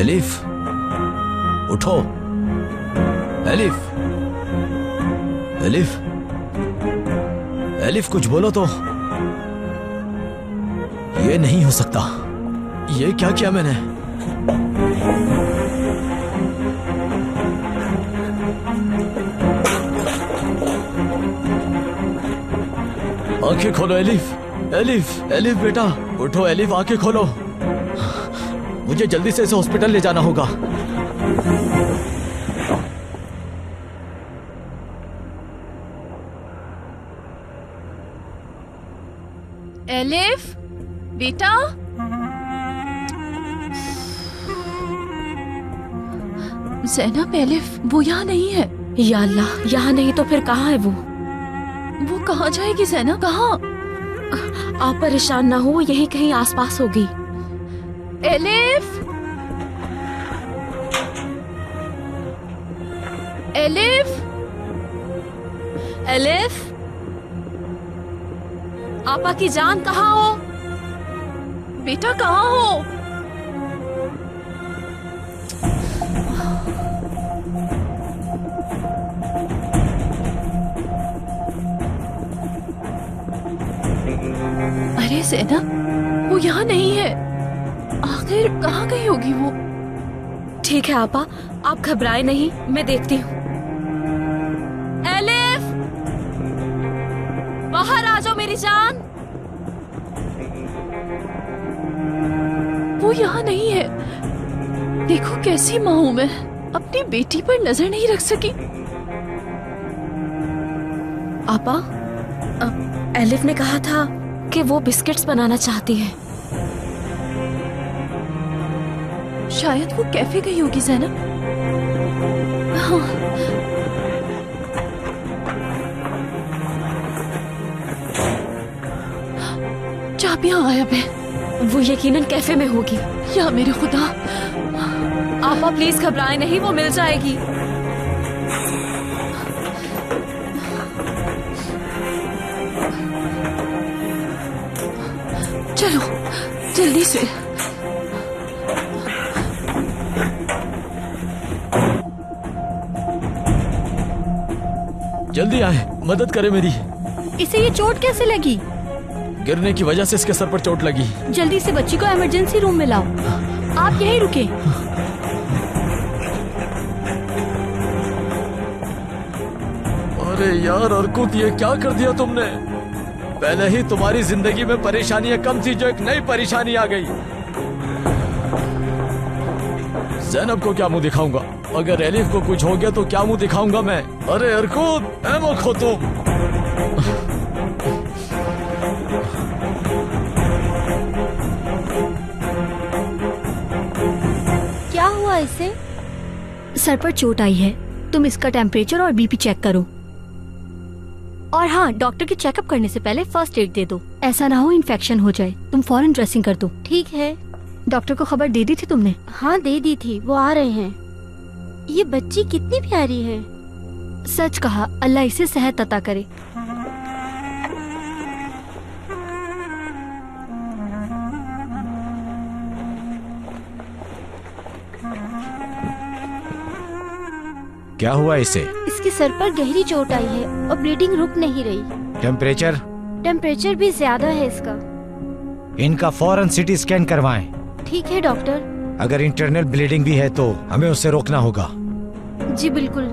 Elif, उठो। Elif, elif, elif कुछ बोलो तो। ये नहीं हो सकता। ये क्या किया मैंने? आंखें खोलो एलिफ, एलिफ, एलिफ बेटा उठो। एलिफ आंखें खोलो। मुझे जल्दी से इसे हॉस्पिटल ले जाना होगा। एलिफ बेटा, ज़ैनब, एलिफ वो यहाँ नहीं है। या अल्लाह, यहाँ नहीं तो फिर कहाँ है वो? वो कहाँ जाएगी ज़ैनब, कहाँ? आप परेशान ना हो, वो यहीं कहीं आसपास होगी। एलिफ, एलिफ, एलिफ, आपा की जान कहाँ हो? बेटा कहाँ हो? अरे ज़ैनब, वो यहाँ नहीं है। आखिर कहाँ गई होगी वो? ठीक है आपा, आप घबराए नहीं, मैं देखती हूँ। एलिफ, बाहर आ जाओ मेरी जान। वो यहाँ नहीं है। देखो कैसी माँ हूँ मैं, अपनी बेटी पर नजर नहीं रख सकी। आपा, एलिफ ने कहा था कि वो बिस्किट्स बनाना चाहती है। शायद वो कैफे गई होगी ज़ैनब। हाँ। चाबियां गायब है। वो यकीनन कैफे में होगी। या मेरे खुदा। आपा प्लीज घबराए नहीं, वो मिल जाएगी। चलो जल्दी से। जल्दी आए, मदद करे मेरी। इसे ये चोट कैसे लगी? गिरने की वजह से इसके सर पर चोट लगी। जल्दी से बच्ची को इमरजेंसी रूम में लाओ। आप यहीं रुके। अरे यार अर्कुत, ये क्या कर दिया तुमने? पहले ही तुम्हारी जिंदगी में परेशानियां कम थी, जो एक नई परेशानी आ गई। ज़ैनब को क्या मुंह दिखाऊंगा? अगर एलिफ को कुछ हो गया तो क्या मुंह दिखाऊंगा मैं? अरे अर्कुत, एमक हो तुम। क्या हुआ इसे? सर पर चोट आई है। तुम इसका टेम्परेचर और बीपी चेक करो। और हाँ, डॉक्टर के चेकअप करने से पहले फर्स्ट एड दे दो। ऐसा ना हो इन्फेक्शन हो जाए। तुम फौरन ड्रेसिंग कर दो। ठीक है। डॉक्टर को खबर दे दी थी तुमने? हाँ दे दी थी, वो आ रहे हैं। ये बच्ची कितनी प्यारी है। सच कहा, अल्लाह इसे सेहत अता करे। क्या हुआ इसे? इसके सर पर गहरी चोट आई है और ब्लीडिंग रुक नहीं रही। टेम्परेचर? टेम्परेचर भी ज्यादा है इसका। इनका फौरन सिटी स्कैन करवाएं। ठीक है डॉक्टर। अगर इंटरनल ब्लीडिंग भी है तो हमें उसे रोकना होगा। जी बिल्कुल।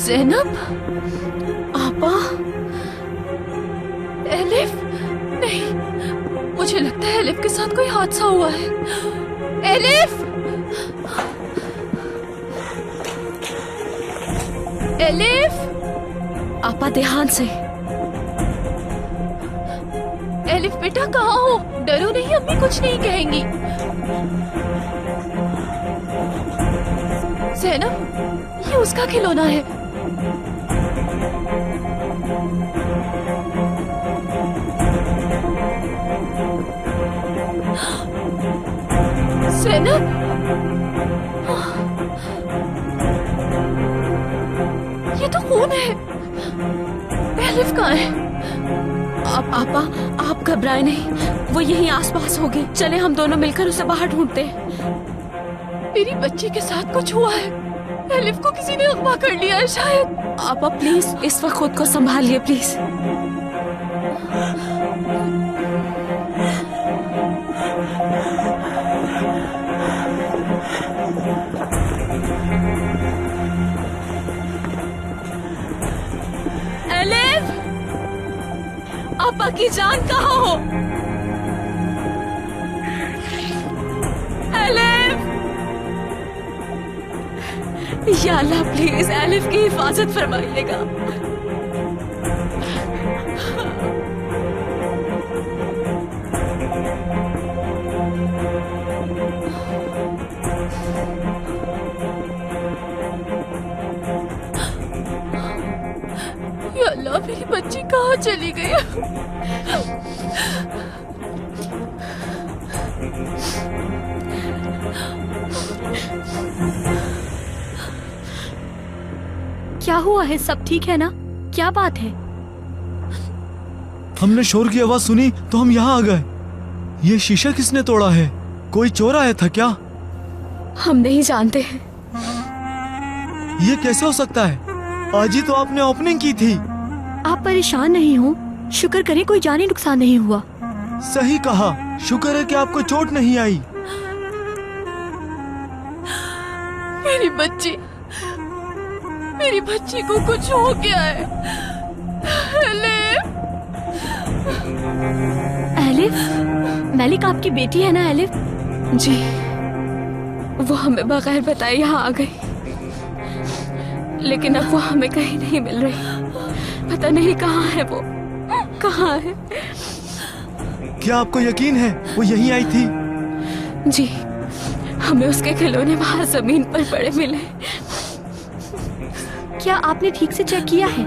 ज़ैनब, आपा, एलिफ, नहीं, मुझे लगता है एलिफ के साथ कोई हादसा हुआ है। एलिफ, एलिफ, आपा ध्यान से। एलिफ बेटा कहाँ हो? डरो नहीं, अम्मी कुछ नहीं कहेंगी। ज़ैनब, ये उसका खिलौना है। ज़ैनब, तो खून है। एलिफ कहाँ है? आपा, आप घबराए नहीं, वो यहीं आसपास होगी। चले हम दोनों मिलकर उसे बाहर ढूंढते हैं। मेरी बच्ची के साथ कुछ हुआ है। एलिफ को किसी ने अगवा कर लिया है शायद। आपा प्लीज इस वक्त खुद को संभालिए प्लीज। एलिफ, आपा की जान कहाँ हो? एलिफ, या अल्लाह प्लीज एलिफ की हिफाजत फरमाइएगा। या अल्लाह, मेरी बच्ची कहाँ चली गई? क्या हुआ है? सब ठीक है ना? क्या बात है? हमने शोर की आवाज सुनी तो हम यहाँ आ गए। ये शीशा किसने तोड़ा है? कोई चोर आया था क्या? हम नहीं जानते हैं। ये कैसे हो सकता है? आज ही तो आपने ओपनिंग की थी। आप परेशान नहीं हो, शुक्र करें कोई जानी नुकसान नहीं हुआ। सही कहा, शुक्र है कि आपको चोट नहीं आई। मेरी बच्ची को कुछ हो गया है। एलिफ, मलिक आपकी बेटी है ना एलिफ? जी, वो हमें बगैर बताए यहाँ आ गई, लेकिन अब वो हमें कहीं नहीं मिल रही। पता नहीं कहाँ है वो, कहाँ है? क्या आपको यकीन है वो यहीं आई थी? जी, हमें उसके खिलौने वहाँ जमीन पर पड़े मिले। क्या आपने ठीक से चेक किया है?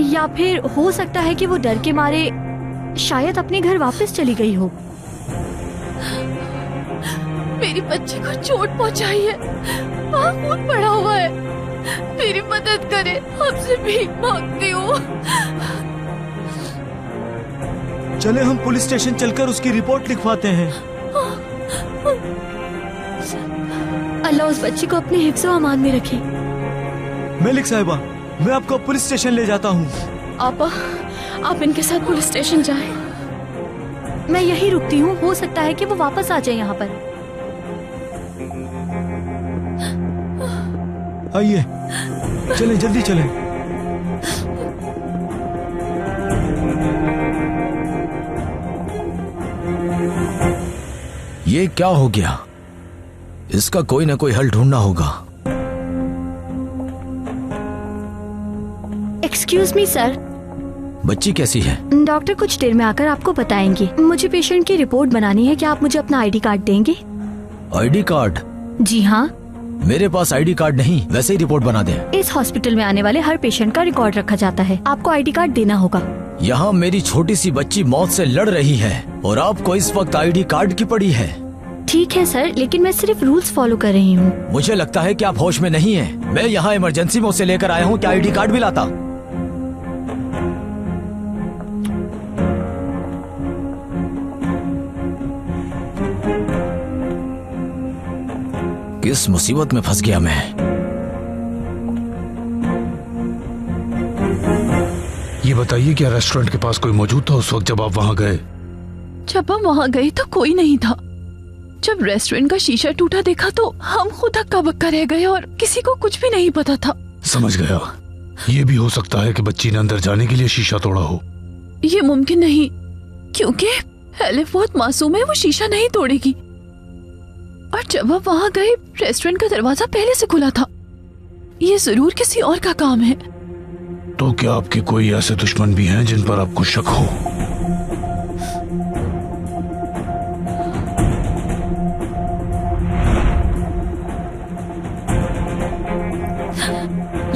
या फिर हो सकता है कि वो डर के मारे शायद अपने घर वापस चली गई हो। मेरी बच्ची को चोट पहुंचाई है, वहाँ खून पड़ा हुआ है। मेरी मदद करे, आपसे भीख मांगती हूँ। चले हम पुलिस स्टेशन चलकर उसकी रिपोर्ट लिखवाते हैं। अल्लाह उस बच्ची को अपने हिफ्ज़ व अमान में रखे। मलिक साहिबा, मैं आपको पुलिस स्टेशन ले जाता हूँ। आपा, आप इनके साथ पुलिस स्टेशन जाएं। मैं यही रुकती हूँ, हो सकता है कि वो वापस आ जाए यहाँ पर। आइए, चलें, जल्दी चलें। ये क्या हो गया? इसका कोई ना कोई हल ढूंढना होगा। Excuse me sir. बच्ची कैसी है? डॉक्टर कुछ देर में आकर आपको बताएंगे। मुझे पेशेंट की रिपोर्ट बनानी है। क्या आप मुझे अपना आईडी कार्ड देंगे? ID card? जी हाँ। मेरे पास आईडी कार्ड नहीं, वैसे ही रिपोर्ट बना दें। इस हॉस्पिटल में आने वाले हर पेशेंट का रिकॉर्ड रखा जाता है, आपको आईडी कार्ड देना होगा। यहाँ मेरी छोटी सी बच्ची मौत से लड़ रही है और आपको इस वक्त आईडी कार्ड की पड़ी है। ठीक है सर, लेकिन मैं सिर्फ रूल्स फॉलो कर रही हूँ। मुझे लगता है कि आप होश में नहीं हैं। मैं यहाँ इमरजेंसी में उसे लेकर आया हूँ, क्या आईडी कार्ड भी लाता? किस मुसीबत में फंस गया मैं। ये बताइए, क्या रेस्टोरेंट के पास कोई मौजूद था उस वक्त जब आप वहाँ गए? जब हम वहाँ गए तो कोई नहीं था। जब रेस्टोरेंट का शीशा टूटा देखा तो हम खुद हक्का बक्का रह गए और किसी को कुछ भी नहीं पता था। समझ गया। ये भी हो सकता है कि बच्ची ने अंदर जाने के लिए शीशा तोड़ा हो। ये मुमकिन नहीं, क्योंकि एलिफ बहुत मासूम है, वो शीशा नहीं तोड़ेगी। और जब हम वहाँ गए रेस्टोरेंट का दरवाजा पहले से खुला था। ये जरूर किसी और का काम है। तो क्या आपके कोई ऐसे दुश्मन भी हैं जिन पर आपको शक हो?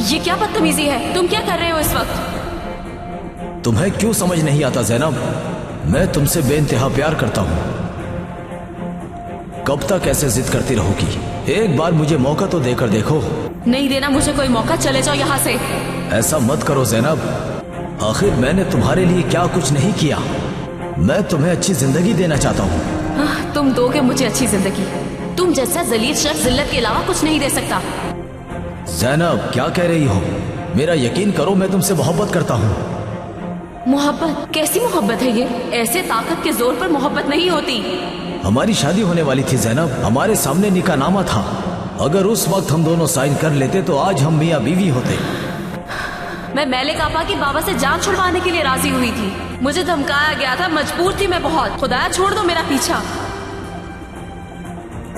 ये क्या बदतमीजी है? तुम क्या कर रहे हो इस वक्त? तुम्हें क्यों समझ नहीं आता ज़ैनब? मैं तुमसे बेइंतहा प्यार करता हूँ। कब तक ऐसे जिद करती रहोगी? एक बार मुझे मौका तो देकर देखो। नहीं देना मुझे कोई मौका, चले जाओ यहाँ से। ऐसा मत करो जैनब, आखिर मैंने तुम्हारे लिए क्या कुछ नहीं किया। मैं तुम्हें अच्छी जिंदगी देना चाहता हूँ। तुम दोगे मुझे अच्छी जिंदगी? तुम जैसा जलील शख्स जिल्लत के अलावा कुछ नहीं दे सकता। जैनब क्या कह रही हो? मेरा यकीन करो, मैं तुमसे मोहब्बत करता हूँ। मोहब्बत? कैसी मोहब्बत है ये? ऐसे ताकत के जोर पर मोहब्बत नहीं होती। हमारी शादी होने वाली थी जैनब, हमारे सामने निकाहनामा था। अगर उस वक्त हम दोनों साइन कर लेते तो आज हम मियाँ बीवी होते। मैं मैलिक आपा की बाबा से जान छुड़वाने के लिए राजी हुई थी। मुझे धमकाया गया था, मजबूर थी मैं बहुत। खुदाया छोड़ दो मेरा पीछा।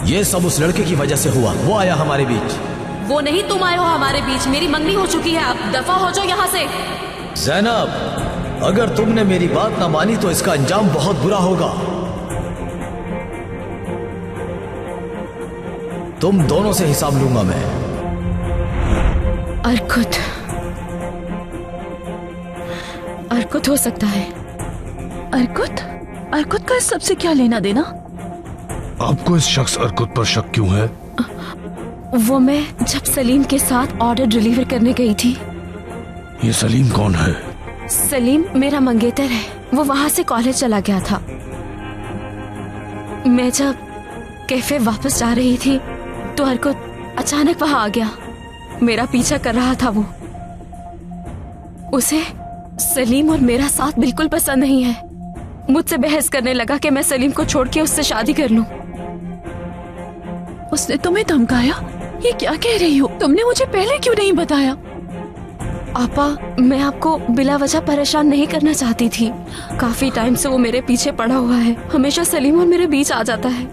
ये सब उस लड़के की वजह से हुआ, वो आया हमारे बीच। वो नहीं, तुम आए हो हमारे बीच। मेरी मंगनी हो चुकी है, अब दफा हो जाओ यहाँ से। जैनब अगर तुमने मेरी बात ना मानी तो इसका अंजाम बहुत बुरा होगा। तुम दोनों से हिसाब लूंगा मैं। अर्कुत हो सकता है। अर्कुत का इस सबसे क्या लेना देना? आपको इस शख्स अर्कुत पर शक क्यों है? वो मैं जब सलीम के साथ ऑर्डर डिलीवर करने गई थी। ये सलीम कौन है? सलीम मेरा मंगेतर है। वो वहां से कॉलेज चला गया था। मैं जब कैफे वापस जा रही थी तो अर्कुत अचानक वहां आ गया। मेरा पीछा कर रहा था वो। उसे सलीम और मेरा साथ बिल्कुल पसंद नहीं है। मुझसे बहस करने लगा कि मैं सलीम को छोड़ के उससे शादी कर लूं। उसने तुम्हें धमकाया? ये क्या कह रही हो? तुमने मुझे पहले क्यों नहीं बताया? आपा, मैं आपको बिला वजह परेशान नहीं करना चाहती थी। काफी टाइम से वो मेरे पीछे पड़ा हुआ है। हमेशा सलीम और मेरे बीच आ जाता है।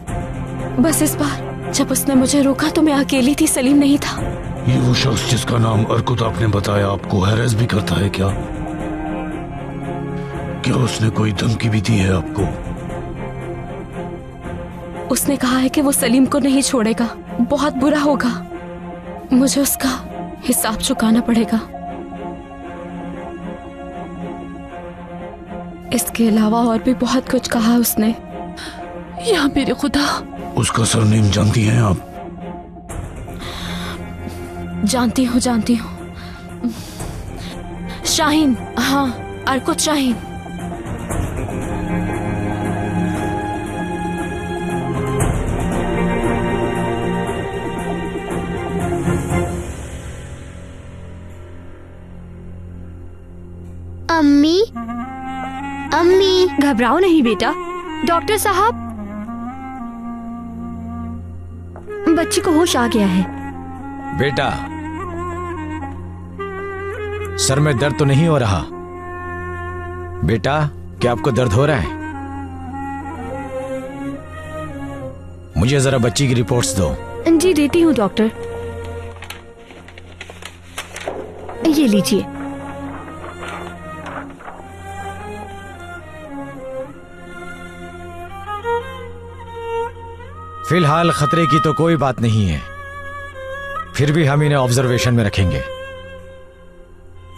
बस इस बार जब उसने मुझे रोका तो मैं अकेली थी, सलीम नहीं था। ये वो शख्स जिसका नाम अर्कुत आपने बताया आपको हैरेस भी करता है क्या? क्या उसने कोई धमकी भी दी है आपको? उसने कहा है कि वो सलीम को नहीं छोड़ेगा, बहुत बुरा होगा। मुझे उसका हिसाब चुकाना पड़ेगा। इसके अलावा और भी बहुत कुछ कहा उसने। या मेरे खुदा। उसका सरनेम जानती हैं आप? जानती हूँ। शाहीन। हाँ, अर्कुत शाहीन। अम्मी, अम्मी। घबराओ नहीं बेटा। डॉक्टर साहब, बच्ची को होश आ गया है। बेटा, सर में दर्द तो नहीं हो रहा? बेटा, क्या आपको दर्द हो रहा है? मुझे जरा बच्ची की रिपोर्ट्स दो। जी देती हूँ डॉक्टर। ये लीजिए। फिलहाल खतरे की तो कोई बात नहीं है, फिर भी हम इन्हें ऑब्जर्वेशन में रखेंगे।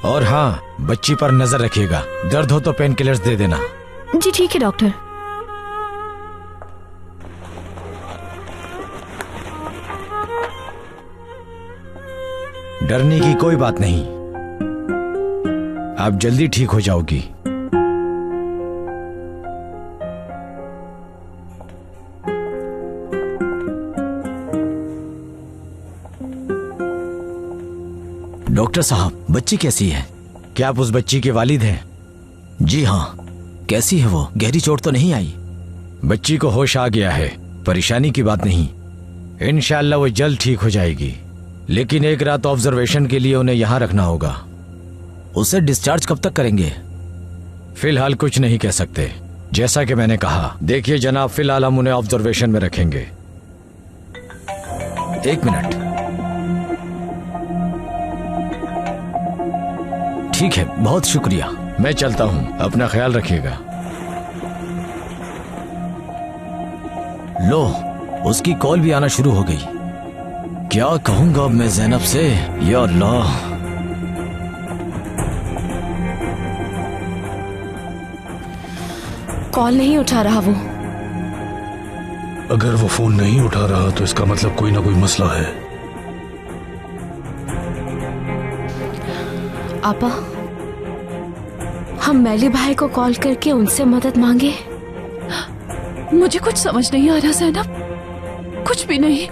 और हाँ, बच्ची पर नजर रखिएगा। दर्द हो तो पेन किलर्स दे देना। जी ठीक है डॉक्टर। डरने की कोई बात नहीं, आप जल्दी ठीक हो जाओगी। डॉक्टर साहब, बच्ची कैसी है? क्या आप उस बच्ची के वालिद हैं? जी हाँ। कैसी है वो? गहरी चोट तो नहीं आई? बच्ची को होश आ गया है, परेशानी की बात नहीं। इंशाअल्लाह वो जल्द ठीक हो जाएगी, लेकिन एक रात ऑब्जर्वेशन के लिए उन्हें यहां रखना होगा। उसे डिस्चार्ज कब तक करेंगे? फिलहाल कुछ नहीं कह सकते। जैसा कि मैंने कहा, देखिए जनाब, फिलहाल हम उन्हें ऑब्जर्वेशन में रखेंगे। एक मिनट। ठीक है, बहुत शुक्रिया। मैं चलता हूं, अपना ख्याल रखिएगा। लो, उसकी कॉल भी आना शुरू हो गई। क्या कहूंगा अब मैं जैनब से? या अल्लाह। कॉल नहीं उठा रहा वो। अगर वो फोन नहीं उठा रहा तो इसका मतलब कोई ना कोई मसला है। आपा, हम मैली भाई को कॉल करके उनसे मदद मांगे। मुझे कुछ समझ नहीं आ रहा ज़ैनब, कुछ भी नहीं।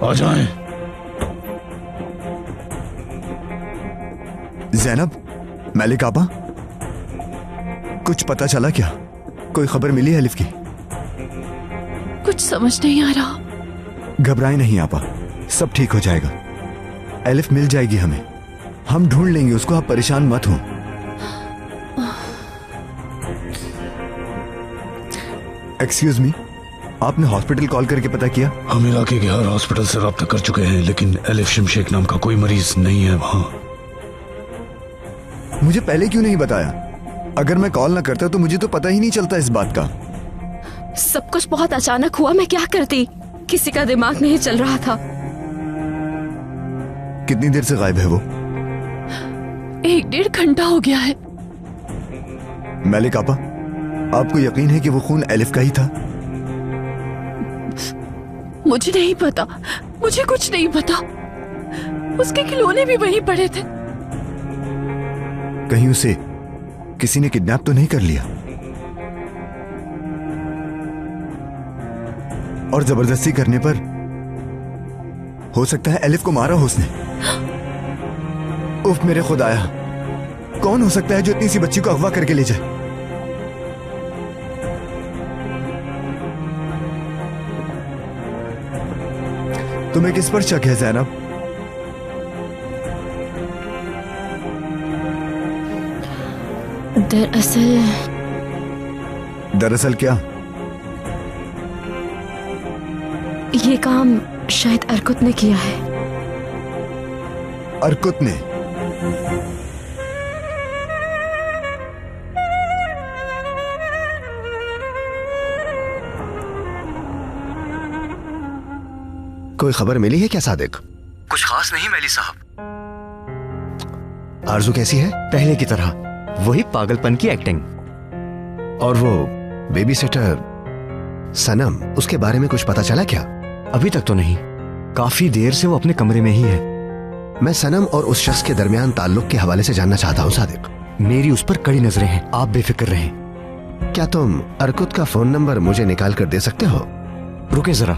आ जाएं। ज़ैनब, मलिक आपा, कुछ पता चला क्या? कोई खबर मिली एलिफ की? कुछ समझ नहीं आ रहा। घबराए नहीं आपा, सब ठीक हो जाएगा। एलिफ मिल जाएगी हमें, हम ढूंढ लेंगे उसको, आप परेशान मत हो। एक्सक्यूज मी, आपने हॉस्पिटल कॉल करके पता किया? हम इलाके के हर हॉस्पिटल से रब्ता कर चुके हैं, लेकिन एलिफ शिमशेक नाम का कोई मरीज नहीं है वहां। मुझे पहले क्यों नहीं बताया? अगर मैं कॉल ना करता तो मुझे तो पता ही नहीं चलता इस बात का। सब कुछ बहुत अचानक हुआ, मैं क्या करती? किसी का दिमाग नहीं चल रहा था। कितनी देर से गायब है वो? 1-1.5 घंटा हो गया है। मलिक आपा, आपको यकीन है कि वो खून एलिफ का ही था? मुझे नहीं पता, मुझे कुछ नहीं पता। उसके खिलौने भी वहीं पड़े थे। कहीं उसे किसी ने किडनैप तो नहीं कर लिया और जबरदस्ती करने पर हो सकता है एलिफ को मारा हो उसने। उफ मेरे खुदाया, कौन हो सकता है जो इतनी सी बच्ची को अगवा करके ले जाए? तुम्हें किस पर शक है ज़ैनब? दरअसल क्या? ये काम शायद अर्कुत ने किया है। अर्कुत ने? कोई खबर मिली है क्या सादिक? कुछ खास नहीं मैली साहब। आरजू कैसी है? पहले की तरह, वही पागलपन की एक्टिंग। और वो बेबी सिटर सनम, उसके बारे में कुछ पता चला क्या? अभी तक तो नहीं, काफी देर से वो अपने कमरे में ही है। मैं सनम और उस शख्स के दरमियान ताल्लुक के हवाले से जानना चाहता हूँ सादिक। मेरी उस पर कड़ी नजरें हैं, आप बेफिक्र रहें। क्या तुम अर्कुत का फोन नंबर मुझे निकाल कर दे सकते हो? रुके जरा,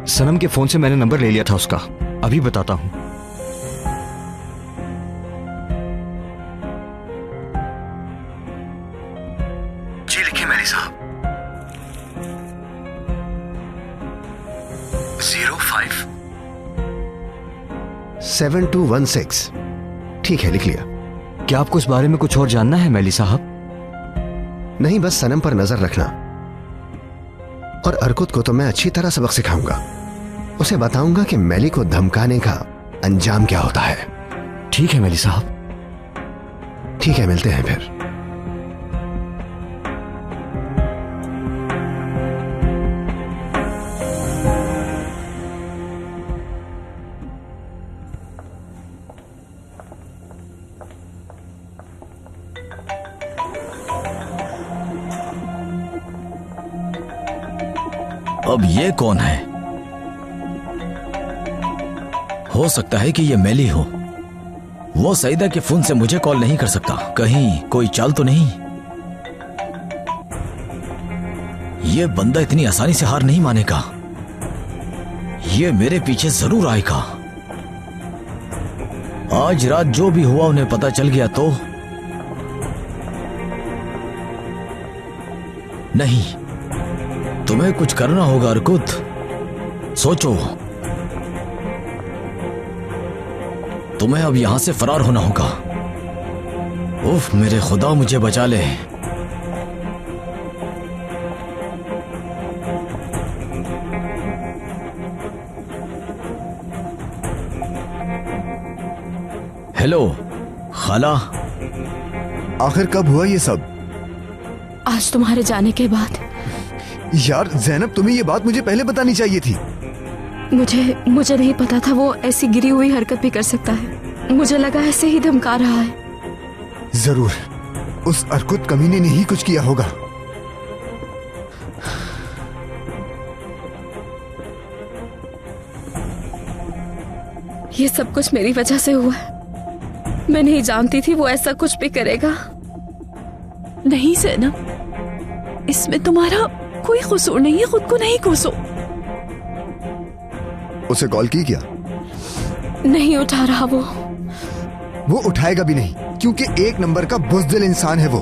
सनम के फोन से मैंने नंबर ले लिया था उसका, अभी बताता हूँ। जी लिखिए मैली साहब। 05 7216। ठीक है, लिख लिया। क्या आपको इस बारे में कुछ और जानना है मैली साहब? नहीं, बस सनम पर नजर रखना, और अर्कुत को तो मैं अच्छी तरह सबक सिखाऊंगा। उसे बताऊंगा कि मैली को धमकाने का अंजाम क्या होता है। ठीक है मैली साहब। ठीक है, मिलते हैं फिर। अब ये कौन है? हो सकता है कि ये मैली हो। वो सईदा के फोन से मुझे कॉल नहीं कर सकता। कहीं कोई चाल तो नहीं? ये बंदा इतनी आसानी से हार नहीं मानेगा। ये मेरे पीछे जरूर आएगा। आज रात जो भी हुआ उन्हें पता चल गया तो नहीं। तुम्हें कुछ करना होगा अर्कुत, सोचो। तुम्हें अब यहां से फरार होना होगा। उफ मेरे खुदा, मुझे बचा ले। हेलो खाला। आखिर कब हुआ ये सब? आज तुम्हारे जाने के बाद। यार ज़ैनब, तुम्हें ये बात मुझे पहले बतानी चाहिए थी। मुझे नहीं पता था वो ऐसी गिरी हुई हरकत भी कर सकता है। मुझे लगा ऐसे ही धमका रहा है। जरूर उस अर्कुत कमीने ने ही कुछ किया होगा। ये सब कुछ मेरी वजह से हुआ है। मैं नहीं जानती थी वो ऐसा कुछ भी करेगा। नहीं सैनम, इसमें तुम्हारा कोई कसूर नहीं है, खुद को नहीं कोसो। उसे कॉल की क्या? नहीं उठा रहा वो उठाएगा भी नहीं, क्योंकि एक नंबर का बुज़दिल इंसान है वो।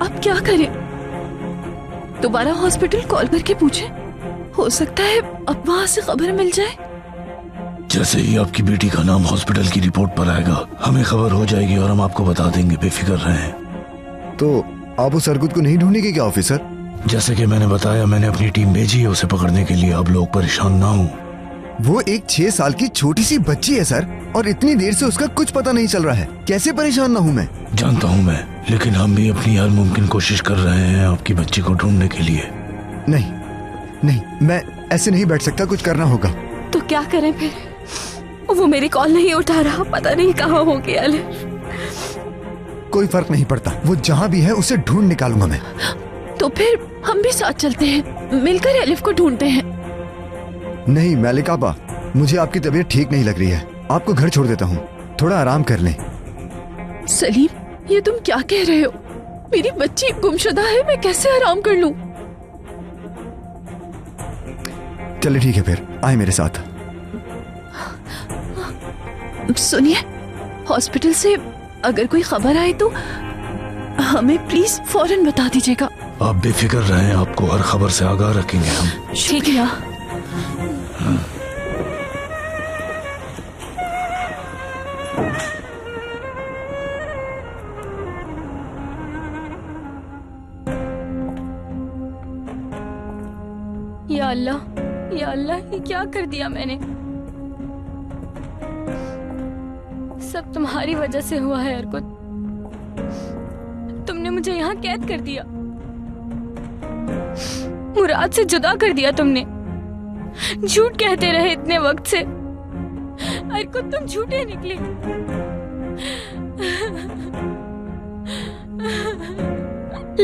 अब क्या करें? दोबारा हॉस्पिटल कॉल करके पूछे, हो सकता है अब वहां से खबर मिल जाए। जैसे ही आपकी बेटी का नाम हॉस्पिटल की रिपोर्ट पर आएगा, हमें खबर हो जाएगी और हम आपको बता देंगे, बेफिक्र रहें। तो आप उस अरकुत को नहीं ढूंढेंगे क्या ऑफिसर? जैसे कि मैंने बताया, मैंने अपनी टीम भेजी है उसे पकड़ने के लिए। अब लोग परेशान ना हो। वो एक 6 साल की छोटी सी बच्ची है सर, और इतनी देर से उसका कुछ पता नहीं चल रहा है। कैसे परेशान ना हूँ मैं? जानता हूँ मैं, लेकिन हम भी अपनी हर मुमकिन कोशिश कर रहे हैं आपकी बच्ची को ढूंढने के लिए। नहीं नहीं, मैं ऐसे नहीं बैठ सकता, कुछ करना होगा। तो क्या करें फिर? वो मेरी कॉल नहीं उठा रहा, पता नहीं कहाँ हो गया। कोई फर्क नहीं पड़ता, वो जहाँ भी है उसे ढूंढ निकालूंगा मैं। तो फिर हम भी साथ चलते हैं, मिलकर एलिफ को ढूंढते हैं। नहीं मैलिक आपा, मुझे आपकी तबीयत ठीक नहीं लग रही है, आपको घर छोड़ देता हूँ, थोड़ा आराम कर लें। सलीम, ये तुम क्या कह रहे हो? मेरी बच्ची गुमशुदा है, मैं कैसे आराम कर लूं? चलिए ठीक है, फिर आए मेरे साथ। सुनिए, हॉस्पिटल से अगर कोई खबर आए तो हमें प्लीज फौरन बता दीजिएगा। आप बेफिक्र रहें, आपको हर खबर से आगाह रखेंगे हम। शुक्रिया। या अल्लाह, ये क्या कर दिया मैंने? सब तुम्हारी वजह से हुआ है अरकुत। तुमने मुझे यहाँ कैद कर दिया, मुराद से जुदा कर दिया तुमने। झूठ कहते रहे इतने वक्त से। अरकुत, तुम झूठे निकले।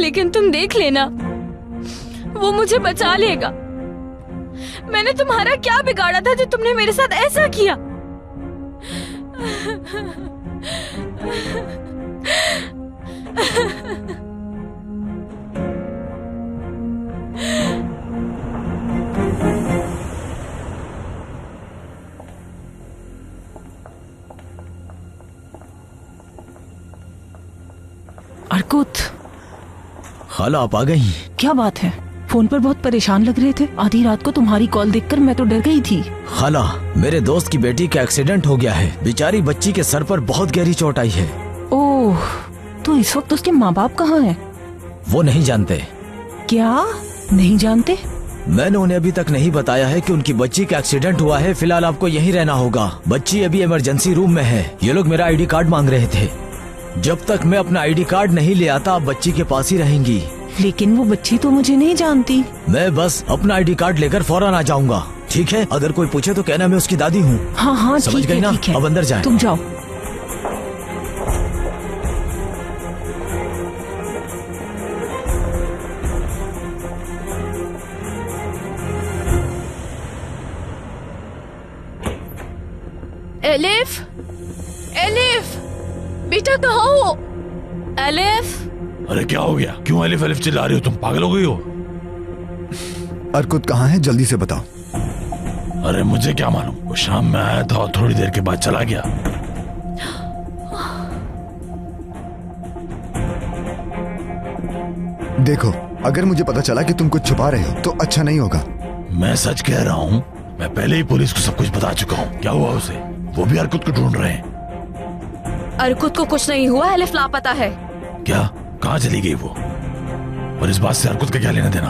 लेकिन तुम देख लेना, वो मुझे बचा लेगा। मैंने तुम्हारा क्या बिगाड़ा था जो तुमने मेरे साथ ऐसा किया? अरकुत, खाला आप आ गई? क्या बात है? फोन पर बहुत परेशान लग रहे थे। आधी रात को तुम्हारी कॉल देखकर मैं तो डर गई थी। खाला, मेरे दोस्त की बेटी का एक्सीडेंट हो गया है। बेचारी बच्ची के सर पर बहुत गहरी चोट आई है। ओह, तो इस वक्त उसके माँ बाप कहाँ हैं? वो नहीं जानते। क्या नहीं जानते? मैंने उन्हें अभी तक नहीं बताया है कि उनकी बच्ची का एक्सीडेंट हुआ है। फिलहाल आपको यहीं रहना होगा। बच्ची अभी इमरजेंसी रूम में है। ये लोग मेरा आईडी कार्ड मांग रहे थे। जब तक मैं अपना आईडी कार्ड नहीं ले आता, आप बच्ची के पास ही रहेंगी। लेकिन वो बच्ची तो मुझे नहीं जानती। मैं बस अपना आईडी कार्ड लेकर फौरन आ जाऊंगा, ठीक है? अगर कोई पूछे तो कहना मैं उसकी दादी हूँ। हाँ, समझ ठीक गई है, ना? ठीक है। अब अंदर जाएं। तुम जाओ। एलिफ, एलिफ, बेटा कहाँ हो? एलिफ। अरे क्या हो गया? क्यों एलिफ एलिफ चिल्ला रही हो? तुम पागल हो गई हो? अरकुत कहाँ है, जल्दी से बताओ। अरे मुझे क्या मालूम, वो शाम में आया था और थोड़ी देर के बाद चला गया। देखो, अगर मुझे पता चला कि तुम कुछ छुपा रहे हो तो अच्छा नहीं होगा। मैं सच कह रहा हूँ, मैं पहले ही पुलिस को सब कुछ बता चुका हूँ। क्या हुआ उसे? वो भी अरकुत को ढूंढ रहे हैं। अरकुत को कुछ नहीं हुआ, एलिफ लापता है। क्या? कहाँ चली गई वो? और इस बात से अरकुत का क्या लेना देना?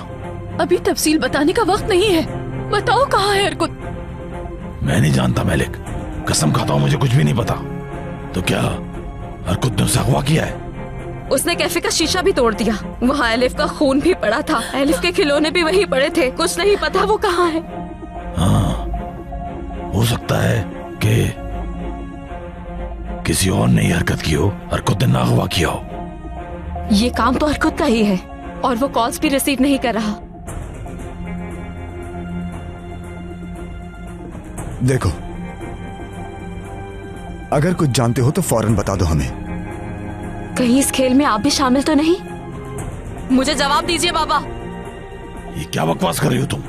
अभी तफसील बताने का वक्त नहीं है। बताओ कहाँ है अरकुत? मैं नहीं जानता मैलिक, कसम खाता हूँ मुझे कुछ भी नहीं पता। तो क्या अरकुत ने उसे अगवा किया है? उसने कैफे का शीशा भी तोड़ दिया। वहाँ एलिफ का खून भी पड़ा था। एलिफ के खिलौने भी वहीं पड़े थे। कुछ नहीं पता वो कहाँ है। हाँ, हो सकता है कि किसी और ने हरकत की हो, अरकुत ने ना अगवा किया हो। ये काम तो अर्कुत का ही है और वो कॉल्स भी रिसीव नहीं कर रहा। देखो, अगर कुछ जानते हो तो फौरन बता दो हमें। कहीं इस खेल में आप भी शामिल तो नहीं? मुझे जवाब दीजिए बाबा। ये क्या बकवास कर रही हो तुम?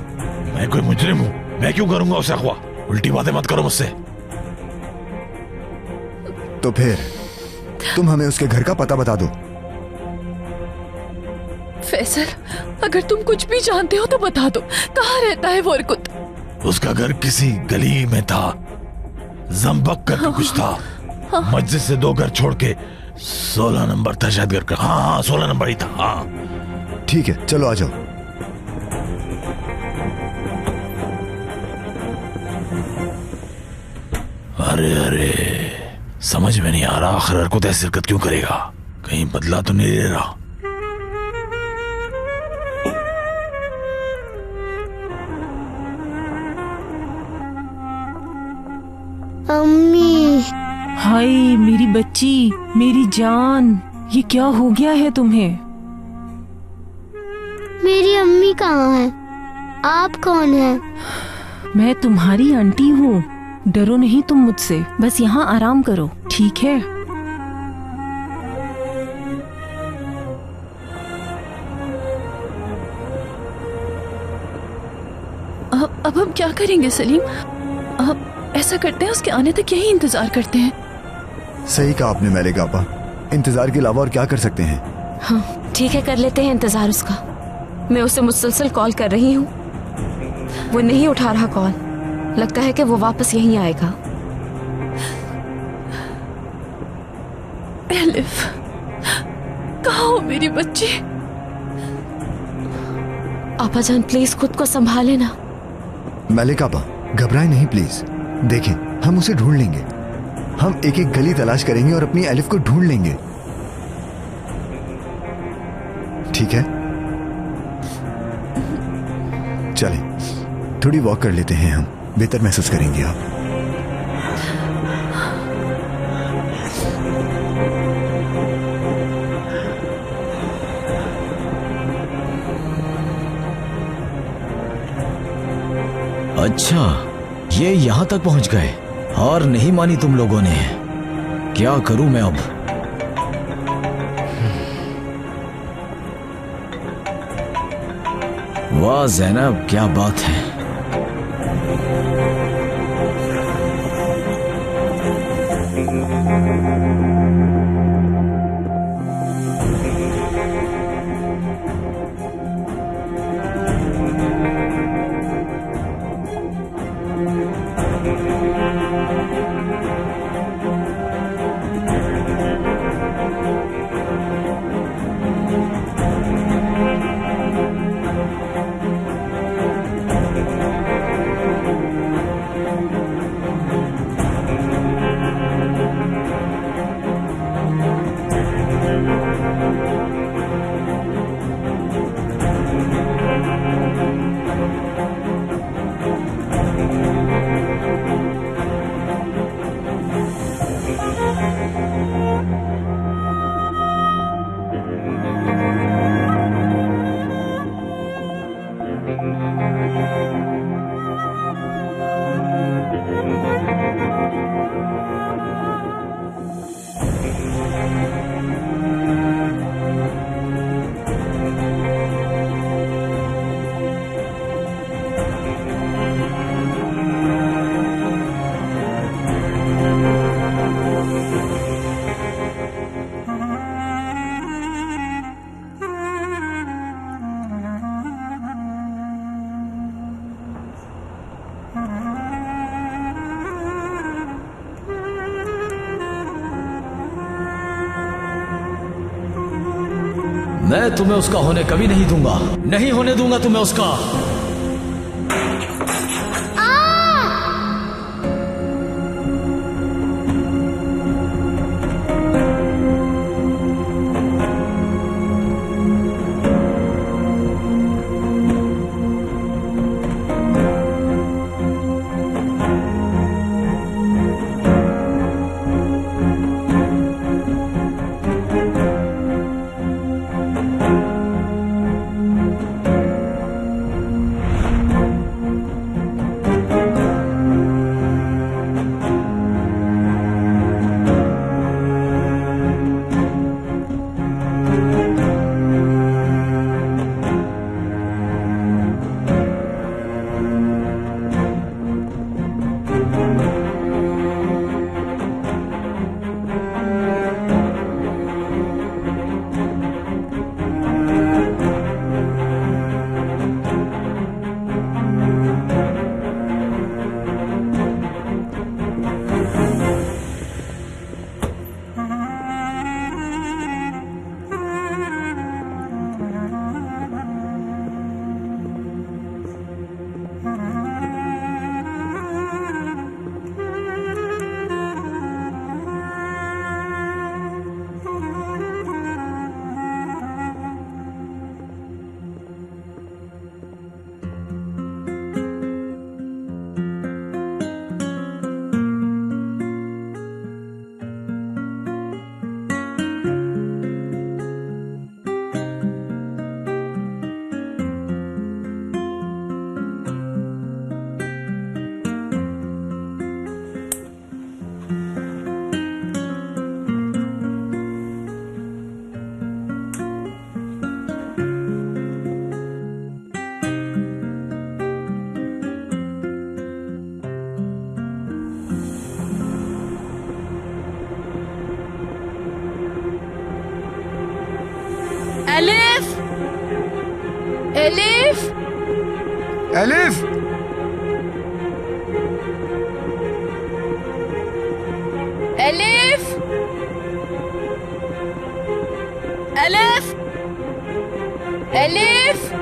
मैं कोई मुजरिम हूँ? मैं क्यों करूंगा उसे अगवा? उल्टी बातें मत करो मुझसे। तो फिर तुम हमें उसके घर का पता बता दो। फैसल, अगर तुम कुछ भी जानते हो तो बता दो, कहाँ रहता है वो अर्कुत? उसका घर किसी गली में था, जम्बक करके कुछ था। मस्जिद से 2 घर छोड़ के 16 नंबर था शायद घर का। हाँ 16 नंबर ही था। हाँ ठीक है, चलो आ जाओ। अरे अरे, समझ में नहीं आ रहा आखिर अर्कुत ऐसी हरकत क्यों करेगा? कहीं बदला तो नहीं ले रहा? अम्मी, हाय मेरी बच्ची, मेरी जान, ये क्या हो गया है तुम्हें? मेरी अम्मी कहाँ है? आप कौन है? मैं तुम्हारी आंटी हूँ। डरो नहीं तुम मुझसे, बस यहाँ आराम करो, ठीक है? अब हम क्या करेंगे सलीम? अब ऐसा करते हैं, उसके आने तक यही इंतजार करते हैं। सही कहा आपने मैलिक आपा, इंतजार के अलावा और क्या कर सकते हैं? हाँ ठीक है, कर लेते हैं इंतजार उसका। मैं उसे मुसलसल कॉल कर रही हूँ, वो नहीं उठा रहा कॉल। लगता है कि वो वापस यहीं आएगा। एलिफ, कहाँ हो मेरी बच्ची? आपा जान प्लीज खुद को संभाले ना। मैलिक आपा घबराए नहीं प्लीज। देखें, हम उसे ढूंढ लेंगे। हम एक एक गली तलाश करेंगे और अपनी एलिफ को ढूंढ लेंगे, ठीक है? चलें, थोड़ी वॉक कर लेते हैं, हम बेहतर महसूस करेंगे। आप अच्छा, ये यहाँ तक पहुँच गए और नहीं मानी तुम लोगों ने। क्या करूं मैं अब? वाह ज़ैनब, क्या बात है। मैं तुम्हें उसका होने कभी नहीं दूंगा, नहीं होने दूंगा तुम्हें उसका। Elif, elif, elif, elif, elif, elif.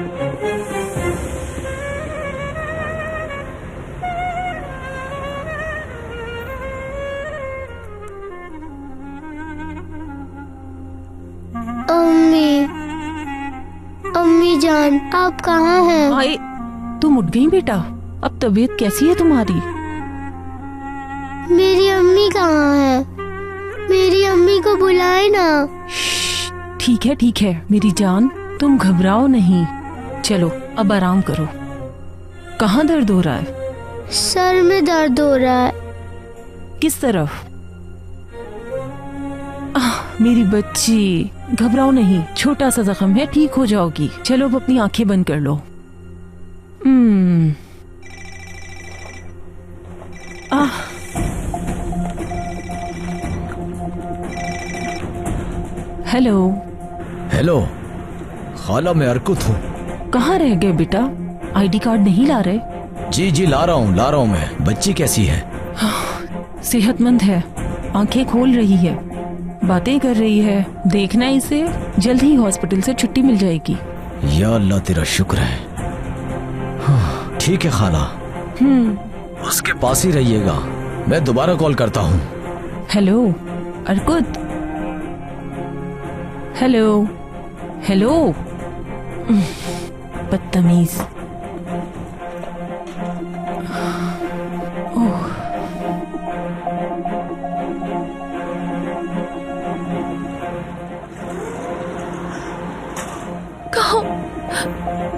अम्मी, अम्मी जान, आप कहाँ हैं? आए, तुम उठ गई बेटा? अब तबीयत कैसी है तुम्हारी? मेरी अम्मी कहाँ है? मेरी अम्मी को बुलाए ना। ठीक है मेरी जान, तुम घबराओ नहीं। चलो अब आराम करो। कहाँ दर्द हो रहा है? सर में दर्द हो रहा है। किस तरफ? मेरी बच्ची, घबराओ नहीं, छोटा सा जख्म है, ठीक हो जाओगी। चलो अब अपनी आंखें बंद कर लो। हेलो। हेलो खाला, मैं अर्कुत हूँ। कहाँ रह गए बेटा? आईडी कार्ड नहीं ला रहे? जी ला रहा हूँ मैं। बच्ची कैसी है? सेहतमंद है, आंखें खोल रही है, बातें कर रही है। देखना इसे, जल्द ही हॉस्पिटल से छुट्टी मिल जाएगी। या अल्लाह तेरा शुक्र है। हाँ, ठीक है खाला, उसके पास ही रहिएगा। मैं दोबारा कॉल करता हूँ। हेलो अर्कुत, हेलो हेलो। बदतमीज।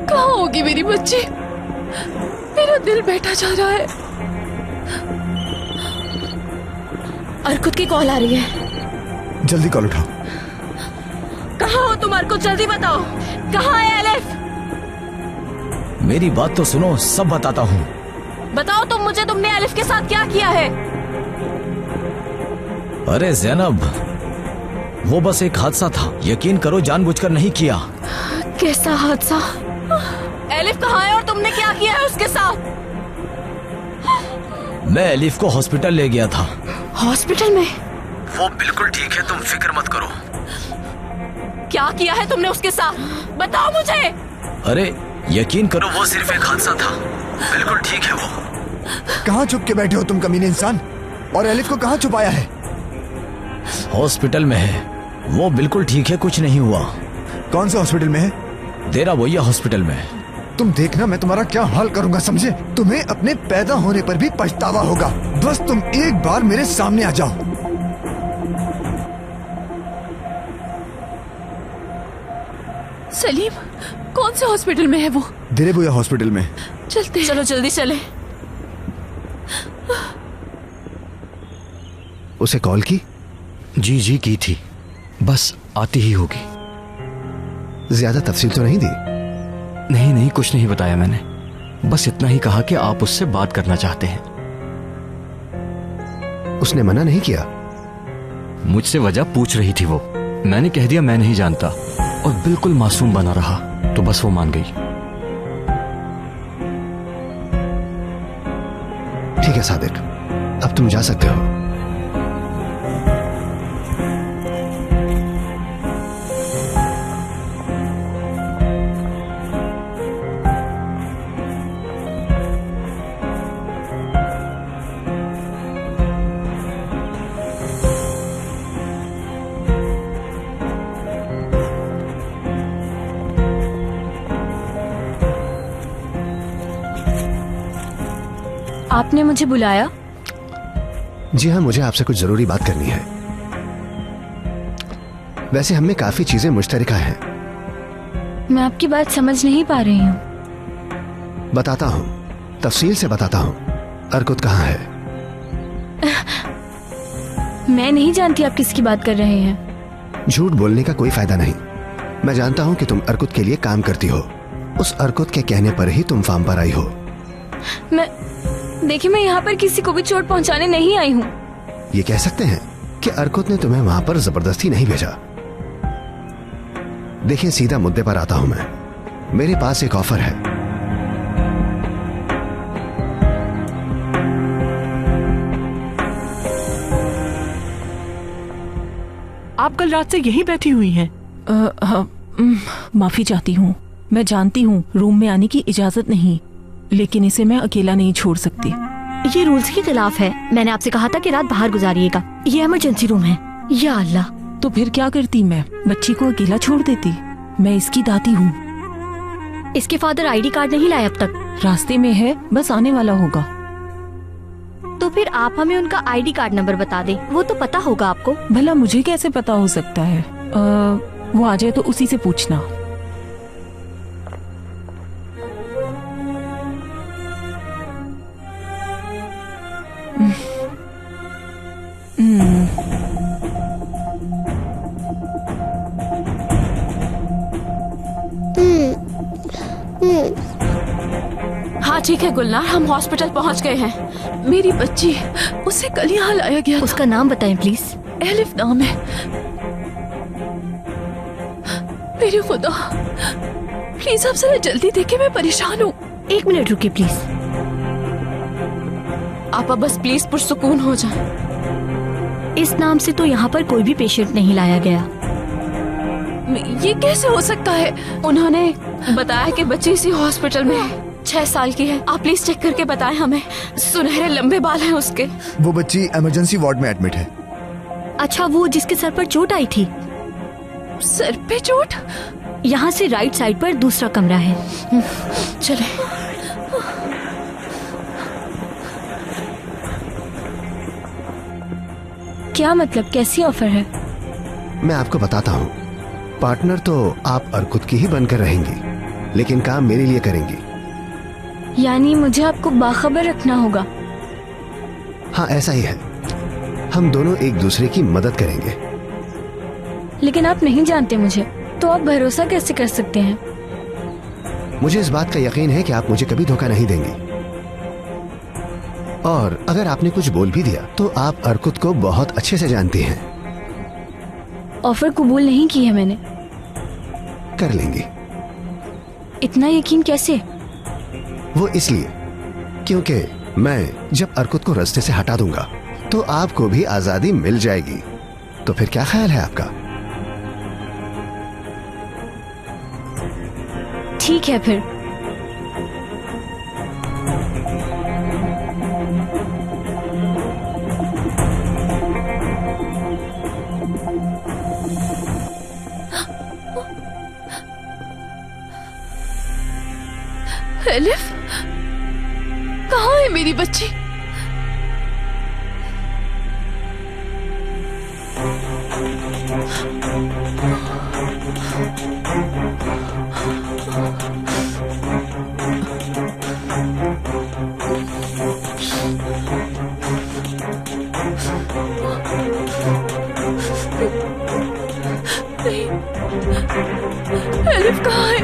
कहाँ होगी मेरी बच्ची? मेरा दिल बैठा जा रहा है। अर्कुत की कॉल आ रही है। जल्दी कॉल उठाओ। कहाँ हो तुम अर्कुत? जल्दी बताओ, कहाँ है एलिफ? मेरी बात तो सुनो, सब बताता हूँ। बताओ तुम मुझे, तुमने एलिफ के साथ क्या किया है? अरे जैनब, वो बस एक हादसा था। यकीन करो जानबूझकर नहीं किया। कैसा हादसा? एलिफ कहाँ है और तुमने क्या किया है उसके साथ? मैं एलिफ को हॉस्पिटल ले गया था। हॉस्पिटल में? वो बिल्कुल ठीक है, तुम फिक्र मत करो। क्या किया है तुमने उसके साथ? बताओ मुझे। अरे यकीन करो, वो सिर्फ एक हादसा था। बिल्कुल ठीक है वो। कहाँ छुप के बैठे हो तुम कमीने इंसान? और एलिफ को कहाँ छुपाया है? हॉस्पिटल में है, वो बिल्कुल ठीक है, कुछ नहीं हुआ। कौन सा हॉस्पिटल में है? देरा बोया हॉस्पिटल में। तुम देखना मैं तुम्हारा क्या हाल करूंगा, समझे? तुम्हें अपने पैदा होने पर भी पछतावा होगा। बस तुम एक बार मेरे सामने आ जाओ। सलीम, कौन से हॉस्पिटल में है वो? देरे बोया हॉस्पिटल में। चलते हैं। चलो जल्दी चले। उसे कॉल की? जी की थी, बस आती ही होगी। ज्यादा तफसील तो नहीं दी? नहीं, कुछ नहीं बताया मैंने। बस इतना ही कहा कि आप उससे बात करना चाहते हैं। उसने मना नहीं किया? मुझसे वजह पूछ रही थी वो। मैंने कह दिया मैं नहीं जानता, और बिल्कुल मासूम बना रहा, तो बस वो मान गई। ठीक है सादिक, अब तुम जा सकते हो। आपने मुझे बुलाया? जी हाँ, मुझे आपसे कुछ जरूरी बात करनी है। वैसे हम में काफी चीजें मुश्तरका हैं। मैं आपकी बात समझ नहीं पा रही हूँ। बताता हूँ, तफसील से बताता हूँ। अर्कुत कहाँ है? मैं नहीं जानती आप किसकी बात कर रहे हैं। झूठ बोलने का कोई फायदा नहीं। मैं जानता हूँ कि तुम अर्कुत के लिए काम करती हो। उस अर्कुत के कहने पर ही तुम फार्म पर आई हो। देखिए, मैं यहाँ पर किसी को भी चोट पहुँचाने नहीं आई हूँ। ये कह सकते हैं कि अर्कुत ने तुम्हें वहाँ पर जबरदस्ती नहीं भेजा। देखिए, सीधा मुद्दे पर आता हूं मैं। मेरे पास एक ऑफर है। आप कल रात से यहीं बैठी हुई हैं? माफी चाहती हूँ, मैं जानती हूँ रूम में आने की इजाजत नहीं, लेकिन इसे मैं अकेला नहीं छोड़ सकती। ये रूल्स के खिलाफ है। मैंने आपसे कहा था कि रात बाहर गुजारिएगा। ये इमरजेंसी रूम है। या अल्लाह, तो फिर क्या करती मैं? बच्ची को अकेला छोड़ देती? मैं इसकी दादी हूँ। इसके फादर आईडी कार्ड नहीं लाए अब तक। रास्ते में है, बस आने वाला होगा। तो फिर आप हमें उनका आईडी कार्ड नंबर बता दें, वो तो पता होगा आपको। भला मुझे कैसे पता हो सकता है? वो आ जाए तो उसी से पूछना। हाँ ठीक है गुलनार, हम हॉस्पिटल पहुंच गए हैं। मेरी बच्ची, उसे कल यहाँ लाया गया। उसका नाम बताएं प्लीज। एलिफ नाम है। मेरे खुदा, प्लीज आप जरा जल्दी देखें, मैं परेशान हूँ। 1 मिनट रुकिए प्लीज। आपा बस प्लीज पुरसुकून हो जाए। इस नाम से तो यहाँ पर कोई भी पेशेंट नहीं लाया गया। ये कैसे हो सकता है? उन्होंने बताया कि बच्ची इसी हॉस्पिटल में है, 6 साल की है। आप प्लीज चेक करके बताएं हमें। सुनहरे लंबे बाल हैं उसके। वो बच्ची इमरजेंसी वार्ड में एडमिट है। अच्छा, वो जिसके सर पर चोट आई थी? सर पे चोट? यहाँ से राइट साइड पर दूसरा कमरा है। चले। क्या मतलब, कैसी ऑफर है? मैं आपको बताता हूँ। पार्टनर तो आप अर्कुत की ही बनकर रहेंगी, लेकिन काम मेरे लिए करेंगी। यानी मुझे आपको बाखबर रखना होगा? हाँ, ऐसा ही है। हम दोनों एक दूसरे की मदद करेंगे। लेकिन आप नहीं जानते मुझे, तो आप भरोसा कैसे कर सकते हैं? मुझे इस बात का यकीन है कि आप मुझे कभी धोखा नहीं देंगी। और अगर आपने कुछ बोल भी दिया तो आप अर्कुत को बहुत अच्छे से जानती हैं। ऑफर कबूल नहीं की है मैंने। कर लेंगी। इतना यकीन कैसे? वो इसलिए क्योंकि मैं जब अर्कुत को रास्ते से हटा दूंगा तो आपको भी आजादी मिल जाएगी। तो फिर क्या ख्याल है आपका? ठीक है फिर। एलिफ, कहाँ है मेरी बच्ची? नहीं, एलिफ कहाँ है?